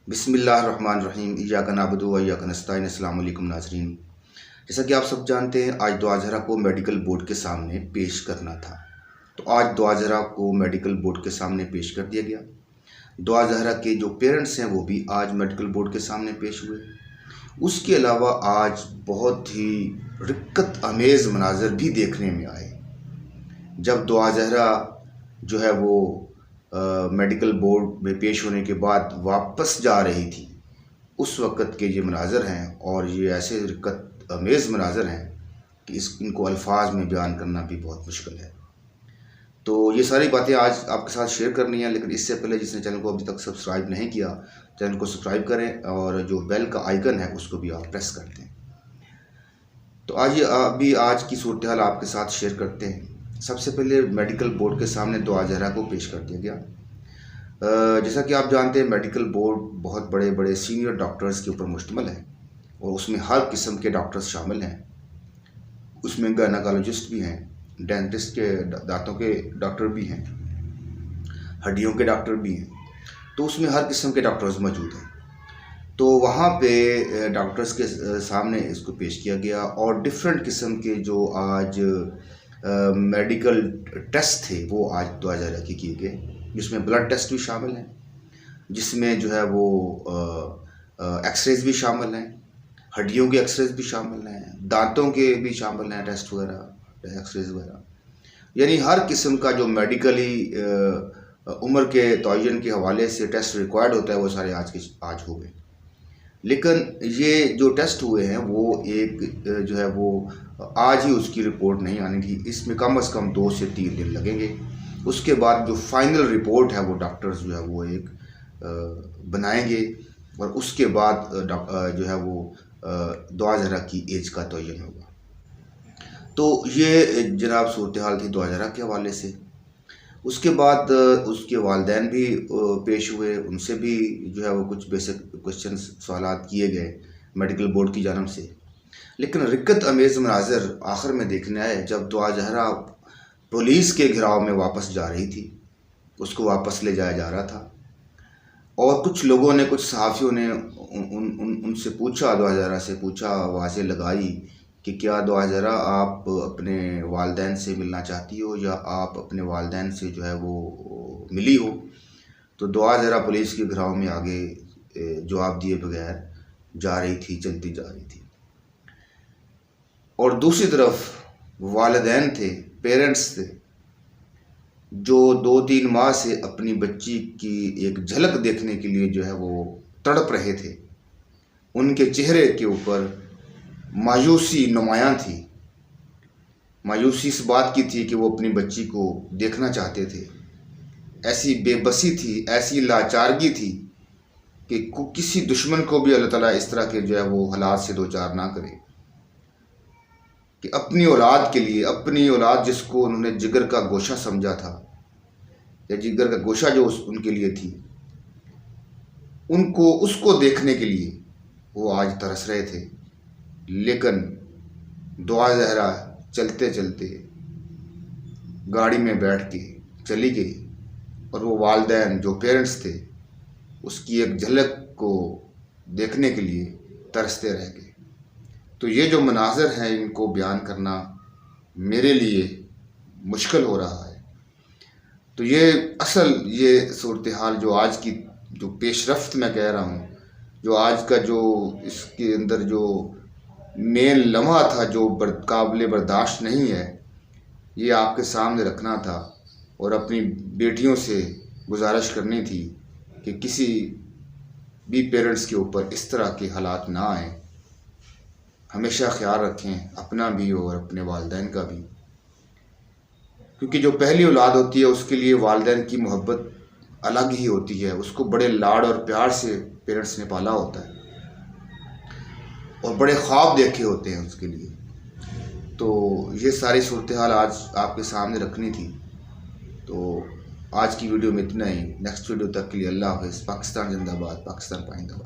बिस्मिल्लाहिर्रहमानिर्रहीम इय्याका नअबुदु व इय्याका नस्तईन। अस्सलामु अलैकुम नाज़रीन, जैसा कि आप सब जानते हैं आज दुआ ज़हरा को मेडिकल बोर्ड के सामने पेश करना था। तो आज दुआ ज़हरा को मेडिकल बोर्ड के सामने पेश कर दिया गया। दुआ ज़हरा के जो पेरेंट्स हैं वो भी आज मेडिकल बोर्ड के सामने पेश हुए। उसके अलावा आज बहुत ही रिक्कत अमेज़ मनाज़र भी देखने में आए। जब दुआ ज़हरा जो है वो मेडिकल बोर्ड में पेश होने के बाद वापस जा रही थी, उस वक़्त के ये मनाज़र हैं और ये ऐसे रिक्कत अमेज़ मनाज़र हैं कि इनको अल्फाज में बयान करना भी बहुत मुश्किल है। तो ये सारी बातें आज आपके साथ शेयर करनी है, लेकिन इससे पहले जिसने चैनल को अभी तक सब्सक्राइब नहीं किया, चैनल को सब्सक्राइब करें और जो बेल का आइकन है उसको भी आप प्रेस कर दें। तो आज की सूरत हाल आपके साथ शेयर करते हैं। सबसे पहले मेडिकल बोर्ड के सामने दुआ ज़हरा को पेश कर दिया गया। जैसा कि आप जानते हैं मेडिकल बोर्ड बहुत बड़े बड़े सीनियर डॉक्टर्स के ऊपर मुश्तमिल है और उसमें हर किस्म के डॉक्टर्स शामिल हैं। उसमें गायनेकोलॉजिस्ट भी हैं, डेंटिस्ट के दांतों के डॉक्टर भी हैं, हड्डियों के डॉक्टर भी हैं। तो उसमें हर किस्म के डॉक्टर्स मौजूद हैं। तो वहाँ पे डॉक्टर्स के सामने इसको पेश किया गया और डिफरेंट किस्म के जो आज मेडिकल टेस्ट थे वो आज दुआ ज़हरा की किए गए, जिसमें ब्लड टेस्ट भी शामिल हैं, जिसमें जो है वो एक्सरेज भी शामिल हैं, हड्डियों के एक्सरेज भी शामिल हैं, दांतों के भी शामिल हैं टेस्ट वगैरह, एक्सरेज वगैरह, यानी हर किस्म का जो मेडिकली उम्र के तयन के हवाले से टेस्ट रिक्वायर्ड होता है वो सारे आज हो गए। लेकिन ये जो टेस्ट हुए हैं वो एक जो है वो आज ही उसकी रिपोर्ट नहीं आनी थी, इसमें कम से कम 2 से 3 दिन लगेंगे। उसके बाद जो फाइनल रिपोर्ट है वो डॉक्टर्स जो है वो एक बनाएंगे और उसके बाद जो है वो दुआ ज़हरा की एज का तयन होगा। तो ये जनाब सूरत हाल थी दुआ ज़हरा के हवाले से। उसके बाद उसके वालिदैन भी पेश हुए, उनसे भी जो है वो कुछ बेसिक क्वेश्चन सवालात किए गए मेडिकल बोर्ड की जानब से। लेकिन रिक्कत अमेज़ मनाज़र आखिर में देखने आए जब दुआ ज़हरा पुलिस के घेराव में वापस जा रही थी, उसको वापस ले जाया जा रहा था और कुछ लोगों ने, कुछ सहाफ़ियों ने उनसे पूछा, दुआ ज़हरा से पूछा, आवाज़ें लगाई कि क्या दुआ ज़हरा आप अपने वालिदैन से मिलना चाहती हो या आप अपने वालिदैन से जो है वो मिली हो। तो दुआ ज़हरा पुलिस के घेराव में आगे जवाब दिए बगैर जा रही थी, चलती जा रही थी। और दूसरी तरफ वालिदैन थे, पेरेंट्स थे, जो 2-3 माह से अपनी बच्ची की एक झलक देखने के लिए जो है वो तड़प रहे थे। उनके चेहरे के ऊपर मायूसी नुमायां थी। मायूसी इस बात की थी कि वो अपनी बच्ची को देखना चाहते थे। ऐसी बेबसी थी, ऐसी लाचारगी थी कि किसी दुश्मन को भी अल्लाह ताला इस तरह के जो है वो हालात से दो चार ना करे कि अपनी औलाद के लिए, अपनी औलाद जिसको उन्होंने जिगर का गोशा समझा था या जिगर का गोशा जो उनके लिए थी, उनको उसको देखने के लिए वो आज तरस रहे थे। लेकिन दुआ ज़हरा चलते चलते गाड़ी में बैठ के चली गई और वो वालिदैन जो पेरेंट्स थे उसकी एक झलक को देखने के लिए तरसते रह गए। तो ये जो मनाज़र हैं इनको बयान करना मेरे लिए मुश्किल हो रहा है। तो ये सूरत हाल जो आज की जो पेशरफ्त मैं कह रहा हूँ, जो आज का जो इसके अंदर जो मेन लम्हा था जो काबिल बर्दाश्त नहीं है, ये आपके सामने रखना था और अपनी बेटियों से गुजारिश करनी थी कि किसी भी पेरेंट्स के ऊपर इस तरह के हालात ना आए। हमेशा ख्याल रखें अपना भी और अपने वालिदैन का भी, क्योंकि जो पहली औलाद होती है उसके लिए वालिदैन की मोहब्बत अलग ही होती है। उसको बड़े लाड और प्यार से पेरेंट्स ने पाला होता है और बड़े ख्वाब देखे होते हैं उसके लिए। तो ये सारी सूरत हाल आज आपके सामने रखनी थी। तो आज की वीडियो में इतना ही। नेक्स्ट वीडियो तक के लिए अल्लाह हाफ़िज़। पाकिस्तान जिंदाबाद, पाकिस्तान पाइंदाबाद।